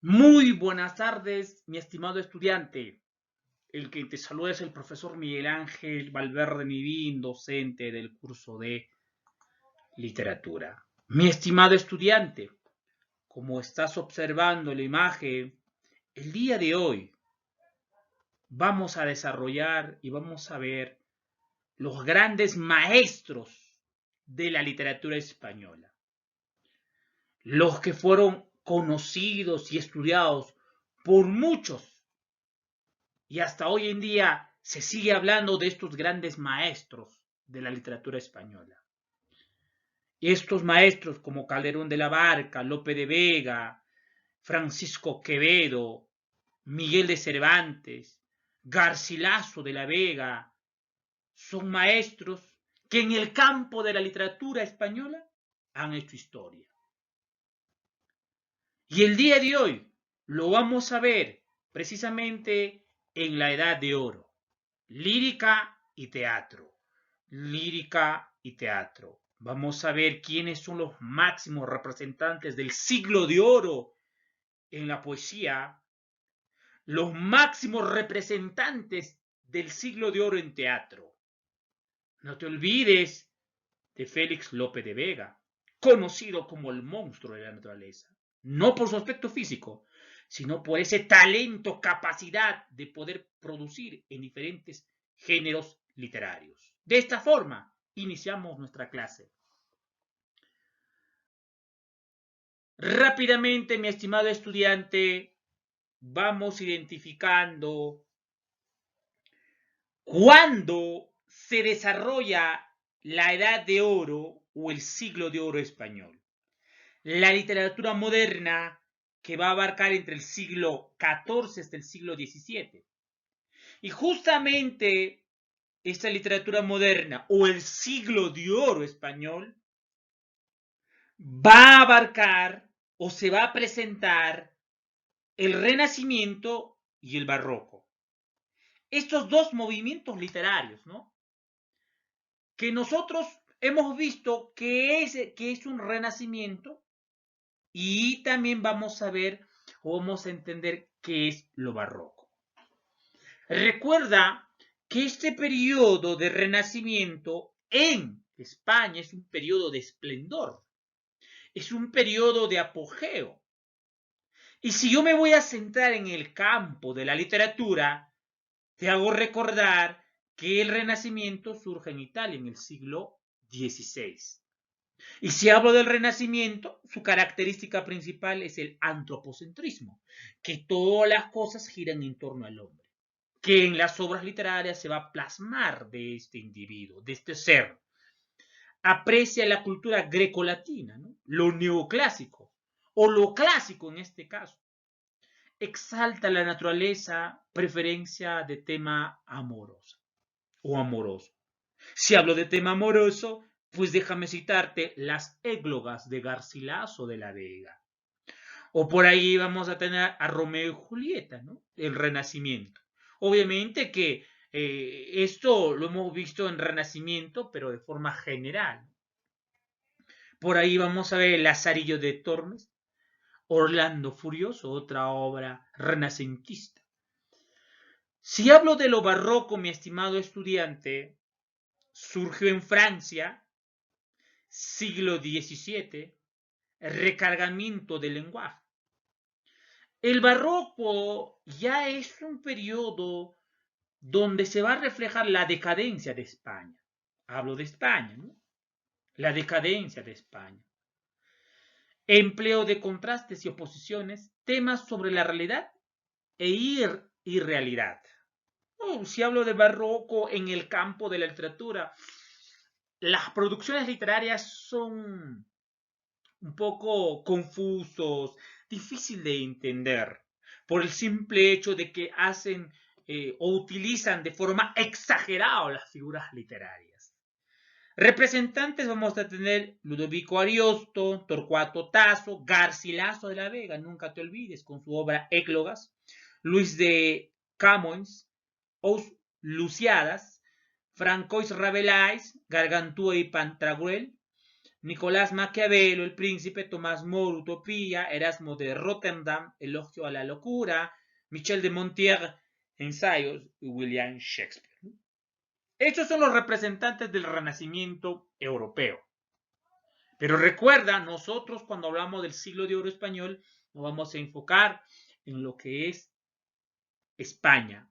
Muy buenas tardes, mi estimado estudiante. El que te saluda es el profesor Miguel Ángel Valverde Nivín, docente del curso de literatura. Mi estimado estudiante, como estás observando la imagen, el día de hoy vamos a desarrollar y vamos a ver los grandes maestros de la literatura española, los que fueron conocidos y estudiados por muchos y hasta hoy en día se sigue hablando de estos grandes maestros de la literatura española. Estos maestros como Calderón de la Barca, Lope de Vega, Francisco Quevedo, Miguel de Cervantes, Garcilaso de la Vega, son maestros que en el campo de la literatura española han hecho historia. Y el día de hoy lo vamos a ver precisamente en la Edad de Oro. Lírica y teatro. Lírica y teatro. Vamos a ver quiénes son los máximos representantes del siglo de oro en la poesía, los máximos representantes del siglo de oro en teatro. No te olvides de Félix Lope de Vega, conocido como el monstruo de la naturaleza, no por su aspecto físico, sino por ese talento, capacidad de poder producir en diferentes géneros literarios. De esta forma, iniciamos nuestra clase. Rápidamente, mi estimado estudiante, vamos identificando cuándo se desarrolla la Edad de Oro o el siglo de oro español. La literatura moderna que va a abarcar entre el siglo XIV hasta el siglo XVII. Y justamente esta literatura moderna o el siglo de oro español va a abarcar o se va a presentar el Renacimiento y el Barroco. Estos dos movimientos literarios, ¿no? Que nosotros hemos visto que es un renacimiento y también vamos a ver o vamos a entender qué es lo barroco. Recuerda que este periodo de renacimiento en España es un periodo de esplendor, es un periodo de apogeo. Y si yo me voy a centrar en el campo de la literatura, te hago recordar que el Renacimiento surge en Italia en el siglo XVI. Y si hablo del Renacimiento, su característica principal es el antropocentrismo, que todas las cosas giran en torno al hombre, que en las obras literarias se va a plasmar de este individuo, de este ser. Aprecia la cultura grecolatina, ¿no? Lo neoclásico, o lo clásico en este caso. Exalta la naturaleza, preferencia de tema amoroso o amoroso. Si hablo de tema amoroso, pues déjame citarte las églogas de Garcilaso de la Vega. O por ahí vamos a tener a Romeo y Julieta, ¿no? El Renacimiento. Obviamente que esto lo hemos visto en Renacimiento, pero de forma general. Por ahí vamos a ver el Lazarillo de Tormes, Orlando Furioso, otra obra renacentista. Si hablo de lo barroco, mi estimado estudiante, surgió en Francia, siglo XVII, recargamiento del lenguaje. El barroco ya es un periodo donde se va a reflejar la decadencia de España. Hablo de España, ¿no? La decadencia de España. Empleo de contrastes y oposiciones, temas sobre la realidad e irrealidad. Si hablo de barroco en el campo de la literatura, las producciones literarias son un poco confusos, difícil de entender, por el simple hecho de que hacen o utilizan de forma exagerada las figuras literarias. Representantes vamos a tener Ludovico Ariosto, Torcuato Tasso, Garcilaso de la Vega, nunca te olvides, con su obra Églogas, Luis de Camões, Os Luciadas, Francois Rabelais, Gargantúa y Pantagruel, Nicolás Maquiavelo, El Príncipe, Tomás More, Utopía, Erasmo de Rotterdam, Elogio a la Locura, Michel de Montaigne, Ensayos, y William Shakespeare. Estos son los representantes del Renacimiento europeo. Pero recuerda, nosotros cuando hablamos del siglo de oro español, nos vamos a enfocar en lo que es España.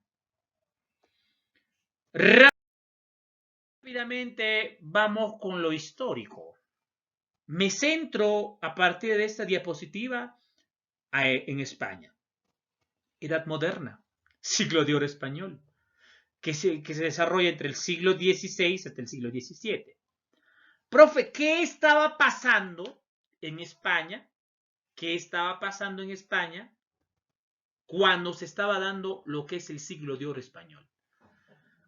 Rápidamente vamos con lo histórico. Me centro a partir de esta diapositiva en España. Edad moderna, siglo de oro español, que se desarrolla entre el siglo XVI hasta el siglo XVII. Profe, ¿qué estaba pasando en España? ¿Qué estaba pasando en España cuando se estaba dando lo que es el siglo de oro español?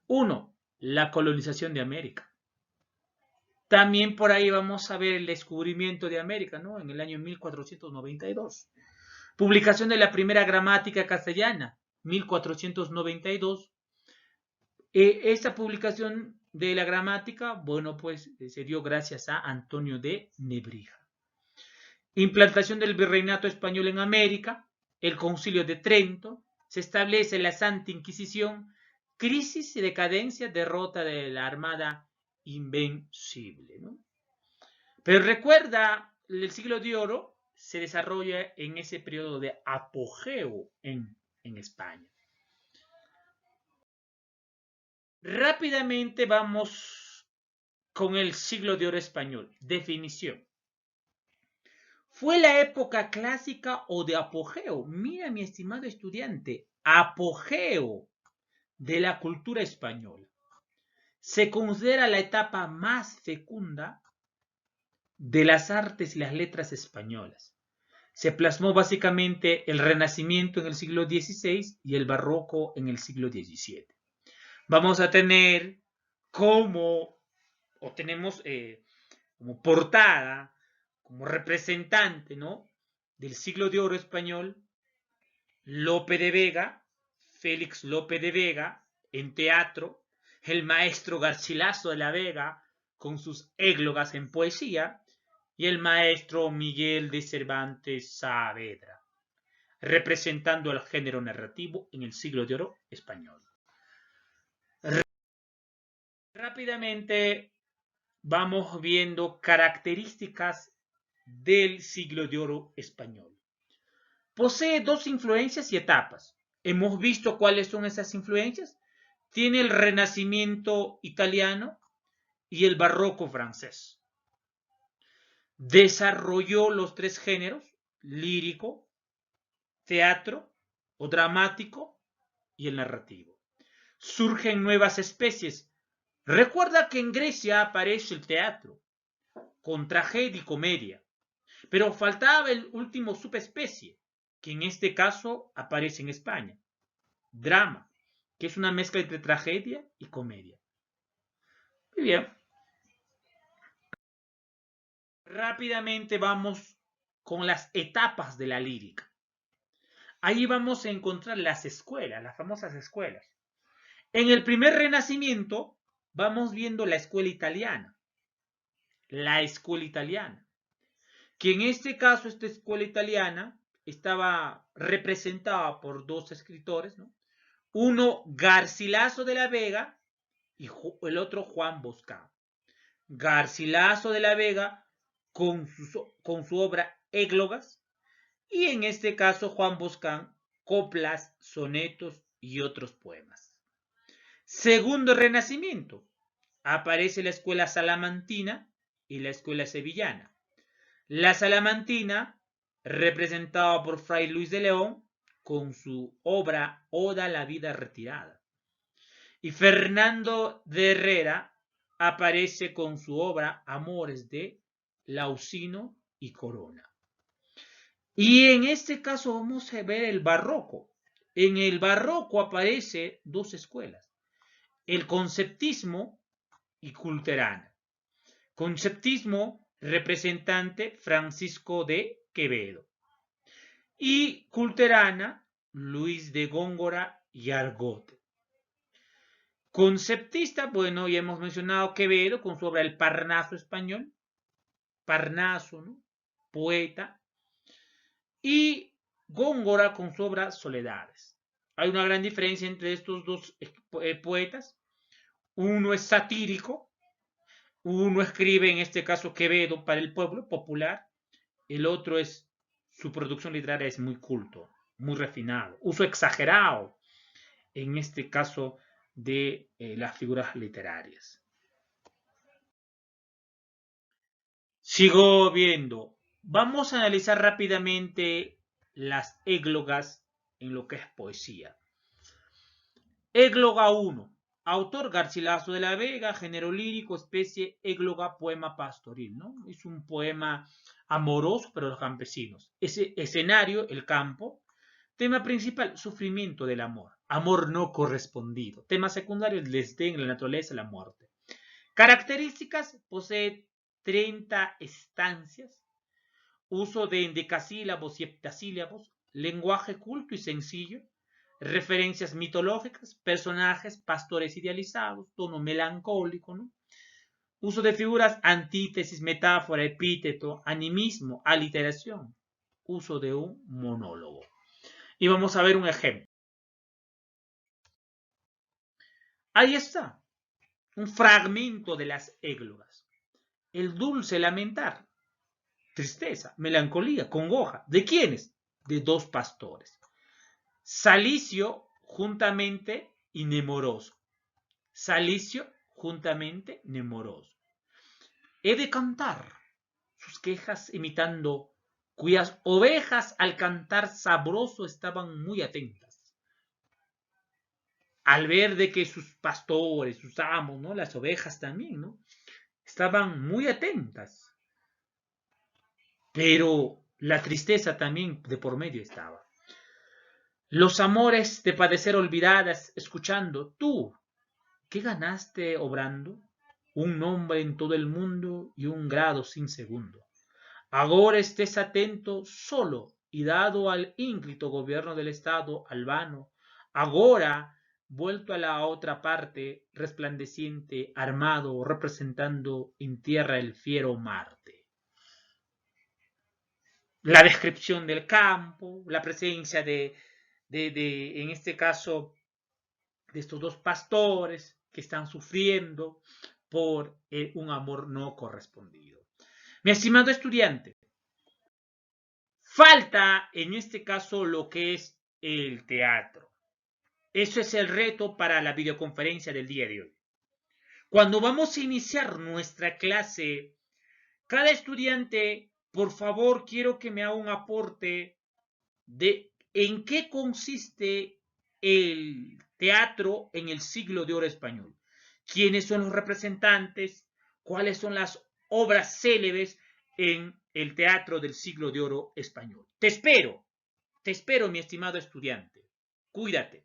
Uno, la colonización de América. También por ahí vamos a ver el descubrimiento de América, ¿no? En el año 1492. Publicación de la primera gramática castellana, 1492. Esta publicación de la gramática, bueno, pues se dio gracias a Antonio de Nebrija. Implantación del virreinato español en América, el Concilio de Trento, se establece la Santa Inquisición, crisis y decadencia, derrota de la Armada Invencible, ¿no? Pero recuerda, el siglo de oro se desarrolla en ese periodo de apogeo en España. Rápidamente vamos con el siglo de oro español. Definición. ¿Fue la época clásica o de apogeo? Mira, mi estimado estudiante, apogeo de la cultura española. Se considera la etapa más fecunda de las artes y las letras españolas. Se plasmó básicamente el Renacimiento en el siglo XVI y el Barroco en el siglo XVII. Vamos a tener como portada, como representante, ¿no?, del siglo de oro español, Lope de Vega, Félix Lope de Vega, en teatro, el maestro Garcilaso de la Vega, con sus églogas en poesía, y el maestro Miguel de Cervantes Saavedra, representando el género narrativo en el siglo de oro español. Rápidamente vamos viendo características del siglo de oro español. Posee dos influencias y etapas. Hemos visto cuáles son esas influencias. Tiene el Renacimiento italiano y el Barroco francés. Desarrolló los tres géneros: lírico, teatro o dramático y el narrativo. Surgen nuevas especies. Recuerda que en Grecia aparece el teatro, con tragedia y comedia, pero faltaba el último subespecie, que en este caso aparece en España: drama, que es una mezcla entre tragedia y comedia. Muy bien. Rápidamente vamos con las etapas de la lírica. Ahí vamos a encontrar las escuelas, las famosas escuelas. En el primer Renacimiento vamos viendo la escuela italiana. La escuela italiana. Que en este caso, esta escuela italiana estaba representada por dos escritores, ¿no? Uno, Garcilaso de la Vega, y el otro, Juan Boscán. Garcilaso de la Vega con su obra Églogas, y en este caso Juan Boscán, coplas, sonetos y otros poemas. Segundo Renacimiento, aparece la escuela salamantina y la escuela sevillana. La salamantina, representada por Fray Luis de León, con su obra Oda a la vida retirada. Y Fernando de Herrera aparece con su obra Amores de Lausino y Corona. Y en este caso vamos a ver el barroco. En el barroco aparece dos escuelas: el conceptismo y culterana. Conceptismo, representante Francisco de Quevedo, y culterana, Luis de Góngora y Argote. Conceptista, bueno, ya hemos mencionado Quevedo con su obra El Parnaso español, Parnaso, ¿no? Poeta, y Góngora con su obra Soledades. Hay una gran diferencia entre estos dos poetas. Uno es satírico, uno escribe, en este caso Quevedo, para el pueblo popular, el otro es, su producción literaria es muy culto, muy refinado, uso exagerado, en este caso, de las figuras literarias. Sigo viendo. Vamos a analizar rápidamente las églogas en lo que es poesía. Égloga 1. Autor Garcilaso de la Vega, género lírico, especie égloga, poema pastoril, ¿no? Es un poema amoroso, pero los campesinos. Ese escenario, el campo. Tema principal, sufrimiento del amor. Amor no correspondido. Tema secundario, el desdén, la naturaleza, la muerte. Características, posee 30 estancias. Uso de endecasílabos y heptasílabos. Lenguaje culto y sencillo. Referencias mitológicas, personajes, pastores idealizados, tono melancólico, ¿no? Uso de figuras, antítesis, metáfora, epíteto, animismo, aliteración. Uso de un monólogo. Y vamos a ver un ejemplo. Ahí está, un fragmento de las églogas. El dulce lamentar, tristeza, melancolía, congoja. ¿De quiénes? De dos pastores. Salicio juntamente y nemoroso. Salicio juntamente nemoroso. He de cantar sus quejas imitando, cuyas ovejas al cantar sabroso estaban muy atentas. Al ver de que sus pastores, sus amos, ¿no? Las ovejas también, ¿no? Estaban muy atentas. Pero la tristeza también de por medio estaba. Los amores de padecer olvidadas, escuchando, tú, ¿qué ganaste obrando? Un nombre en todo el mundo y un grado sin segundo. Ahora estés atento solo y dado al ínclito gobierno del Estado albano, ahora vuelto a la otra parte, resplandeciente, armado, representando en tierra el fiero Marte. La descripción del campo, la presencia en este caso, de estos dos pastores que están sufriendo por un amor no correspondido. Mi estimado estudiante, falta en este caso lo que es el teatro. Eso es el reto para la videoconferencia del día de hoy. Cuando vamos a iniciar nuestra clase, cada estudiante, por favor, quiero que me haga un aporte de en qué consiste el teatro en el siglo de oro español. ¿Quiénes son los representantes? ¿Cuáles son las obras célebres en el teatro del siglo de oro español? Te espero, mi estimado estudiante. Cuídate.